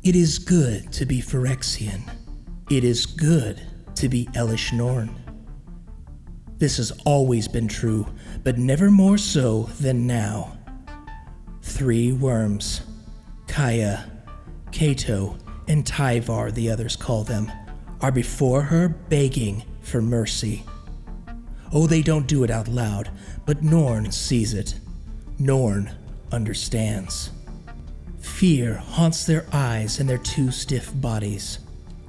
It is good to be Phyrexian. It is good to be Elish Norn. This has always been true, but never more so than now. 3 worms, Kaya, Kato, and Tyvar, the others call them, are before her begging for mercy. Oh, they don't do it out loud, but Norn sees it. Norn understands. Fear haunts their eyes and their 2 stiff bodies.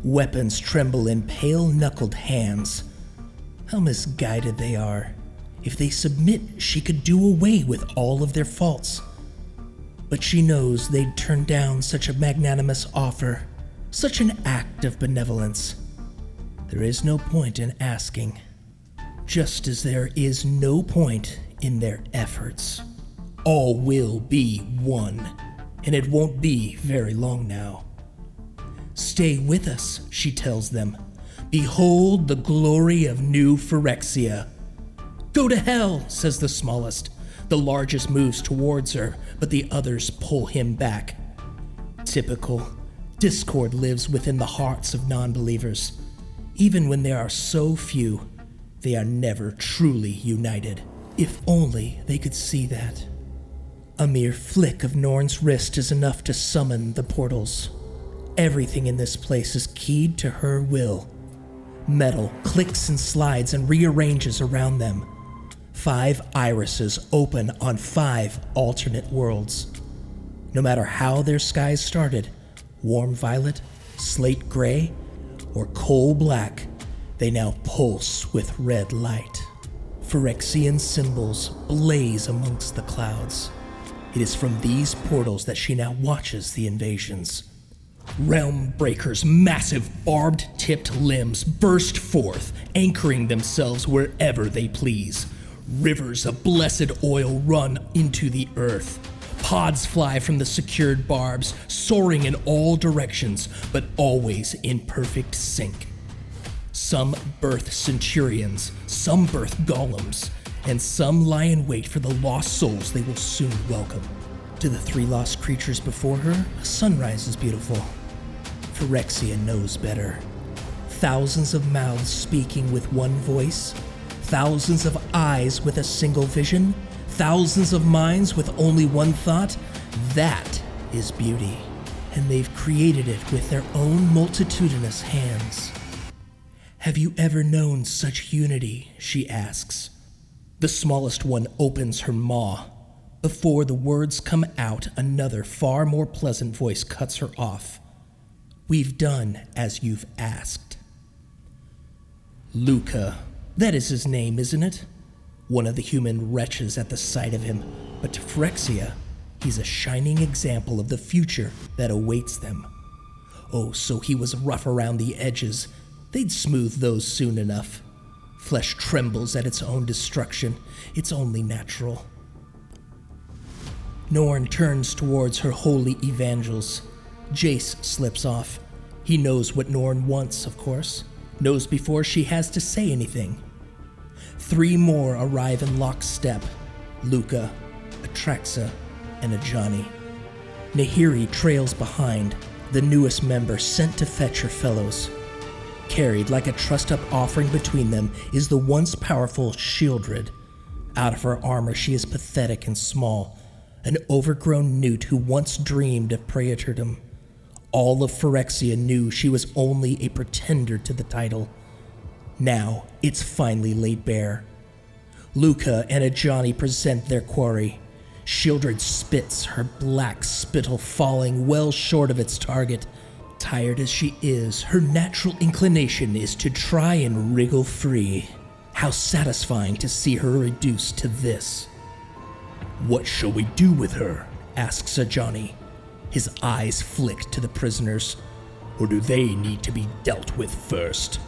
Weapons tremble in pale-knuckled hands. How misguided they are. If they submit, she could do away with all of their faults. But she knows they'd turn down such a magnanimous offer, such an act of benevolence. There is no point in asking, just as there is no point in their efforts. All will be one, and it won't be very long now. Stay with us, she tells them. Behold the glory of new Phyrexia. Go to hell, says the smallest. The largest moves towards her, but the others pull him back. Typical. Discord lives within the hearts of non-believers. Even when there are so few, they are never truly united. If only they could see that. A mere flick of Norn's wrist is enough to summon the portals. Everything in this place is keyed to her will. Metal clicks and slides and rearranges around them. 5 irises open on 5 alternate worlds. No matter how their skies started, warm violet, slate gray, or coal black, they now pulse with red light. Phyrexian symbols blaze amongst the clouds. It is from these portals that she now watches the invasions. Realm Breaker's massive barbed-tipped limbs burst forth, anchoring themselves wherever they please. Rivers of blessed oil run into the earth. Pods fly from the secured barbs, soaring in all directions, but always in perfect sync. Some birth centurions, some birth golems, and some lie in wait for the lost souls they will soon welcome. To the 3 lost creatures before her, a sunrise is beautiful. Phyrexia knows better. Thousands of mouths speaking with one voice, thousands of eyes with a single vision, thousands of minds with only one thought. That is beauty, and they've created it with their own multitudinous hands. Have you ever known such unity? She asks. The smallest one opens her maw. Before the words come out, another, far more pleasant voice cuts her off. We've done as you've asked. Luca, that is his name, isn't it? One of the human wretches at the sight of him, but to Phyrexia, he's a shining example of the future that awaits them. Oh, so he was rough around the edges. They'd smooth those soon enough. Flesh trembles at its own destruction. It's only natural. Norn turns towards her holy evangels. Jace slips off. He knows what Norn wants, of course. Knows before she has to say anything. 3 more arrive in lockstep. Luca, Atraxa, and Ajani. Nahiri trails behind, the newest member sent to fetch her fellows. Carried like a trussed-up offering between them is the once powerful Shieldred. Out of her armor she is pathetic and small, an overgrown newt who once dreamed of praetordom. All of Phyrexia knew she was only a pretender to the title. Now it's finally laid bare. Luca and Ajani present their quarry. Shieldred spits, her black spittle falling well short of its target. Tired as she is, her natural inclination is to try and wriggle free. How satisfying to see her reduced to this. What shall we do with her? Asks Ajani. His eyes flick to the prisoners. Or do they need to be dealt with first?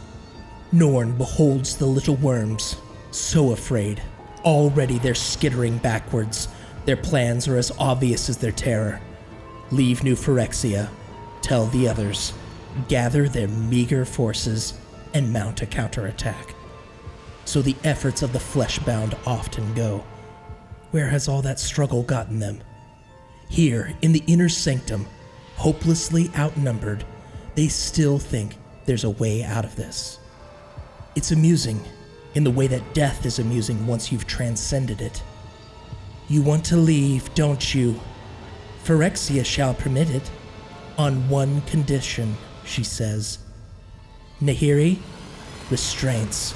Norn beholds the little worms, so afraid. Already they're skittering backwards. Their plans are as obvious as their terror. Leave New Phyrexia. Tell the others. Gather their meager forces and mount a counterattack. So the efforts of the flesh-bound often go. Where has all that struggle gotten them? Here, in the inner sanctum, hopelessly outnumbered, they still think there's a way out of this. It's amusing, in the way that death is amusing once you've transcended it. You want to leave, don't you? Phyrexia shall permit it, on one condition, she says. Nahiri, restraints.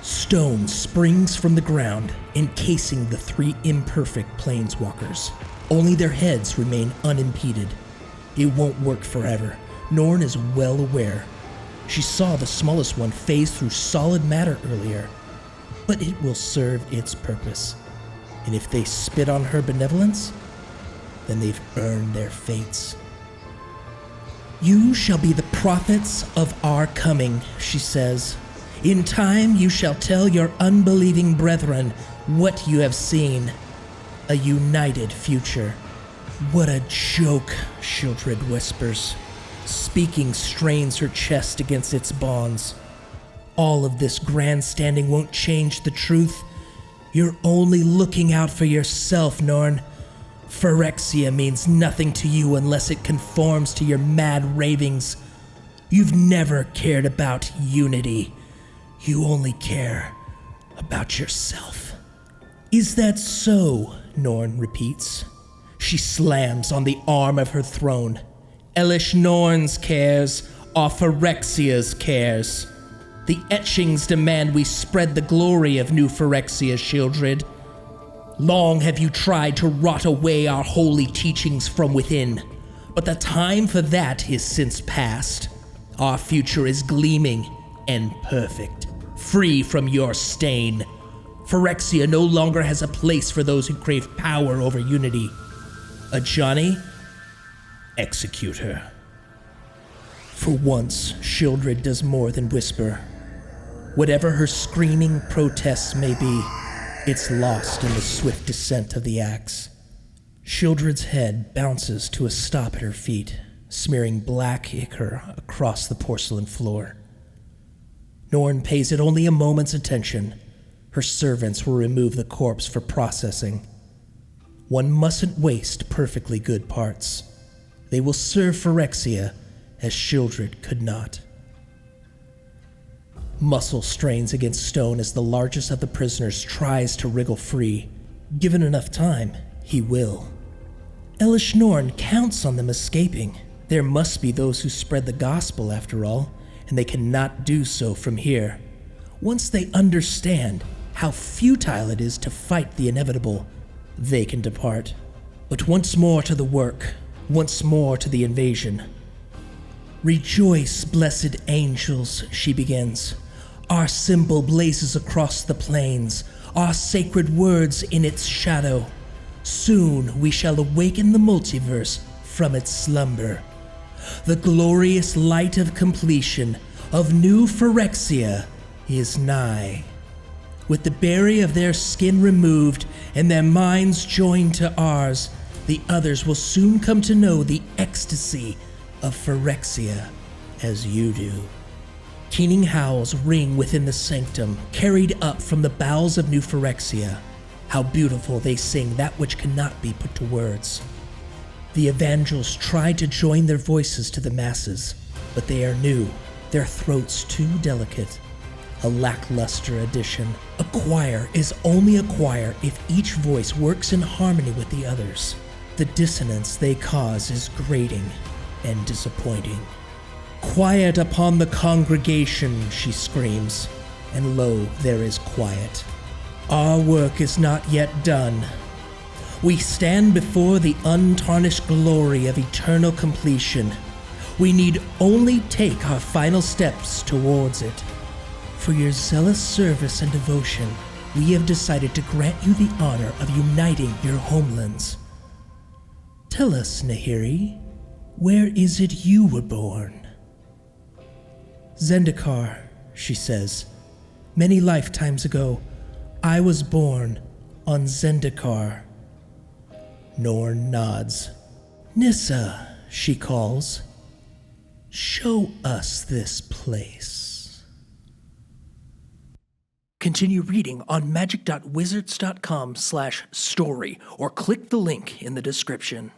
Stone springs from the ground, encasing the three imperfect planeswalkers. Only their heads remain unimpeded. It won't work forever. Norn is well aware. She saw the smallest one phase through solid matter earlier. But it will serve its purpose. And if they spit on her benevolence, then they've earned their fates. You shall be the prophets of our coming, she says. In time you shall tell your unbelieving brethren what you have seen. A united future. What a joke, Shieldred whispers. Speaking strains her chest against its bonds. All of this grandstanding won't change the truth. You're only looking out for yourself, Norn. Phyrexia means nothing to you unless it conforms to your mad ravings. You've never cared about unity. You only care about yourself. Is that so? Norn repeats. She slams on the arm of her throne. Elish Norn's cares are Phyrexia's cares. The etchings demand we spread the glory of new Phyrexia, Shieldred. Long have you tried to rot away our holy teachings from within, but the time for that is since past. Our future is gleaming and perfect, free from your stain. Phyrexia no longer has a place for those who crave power over unity. Ajani, execute her. For once, Shieldred does more than whisper. Whatever her screaming protests may be, it's lost in the swift descent of the axe. Shieldred's head bounces to a stop at her feet, smearing black ichor across the porcelain floor. Norn pays it only a moment's attention. Her servants will remove the corpse for processing. One mustn't waste perfectly good parts. They will serve Phyrexia as Shieldred could not. Muscle strains against stone as the largest of the prisoners tries to wriggle free. Given enough time, he will. Elish Norn counts on them escaping. There must be those who spread the gospel after all, and they cannot do so from here. Once they understand how futile it is to fight the inevitable, they can depart. But once more to the work, once more to the invasion. Rejoice, blessed angels, she begins. Our symbol blazes across the plains, our sacred words in its shadow. Soon we shall awaken the multiverse from its slumber. The glorious light of completion of new Phyrexia is nigh. With the barrier of their skin removed and their minds joined to ours, the others will soon come to know the ecstasy of Phyrexia as you do. Keening howls ring within the sanctum, carried up from the bowels of New Phyrexia. How beautiful they sing that which cannot be put to words. The evangels try to join their voices to the masses, but they are new, their throats too delicate. A lackluster addition. A choir is only a choir if each voice works in harmony with the others. The dissonance they cause is grating and disappointing. Quiet upon the congregation, she screams, and lo, there is quiet. Our work is not yet done. We stand before the untarnished glory of eternal completion. We need only take our final steps towards it. For your zealous service and devotion, we have decided to grant you the honor of uniting your homelands. Tell us, Nahiri, where is it you were born? Zendikar, she says. Many lifetimes ago, I was born on Zendikar. Norn nods. Nissa, she calls. Show us this place. Continue reading on magic.wizards.com/story or click the link in the description.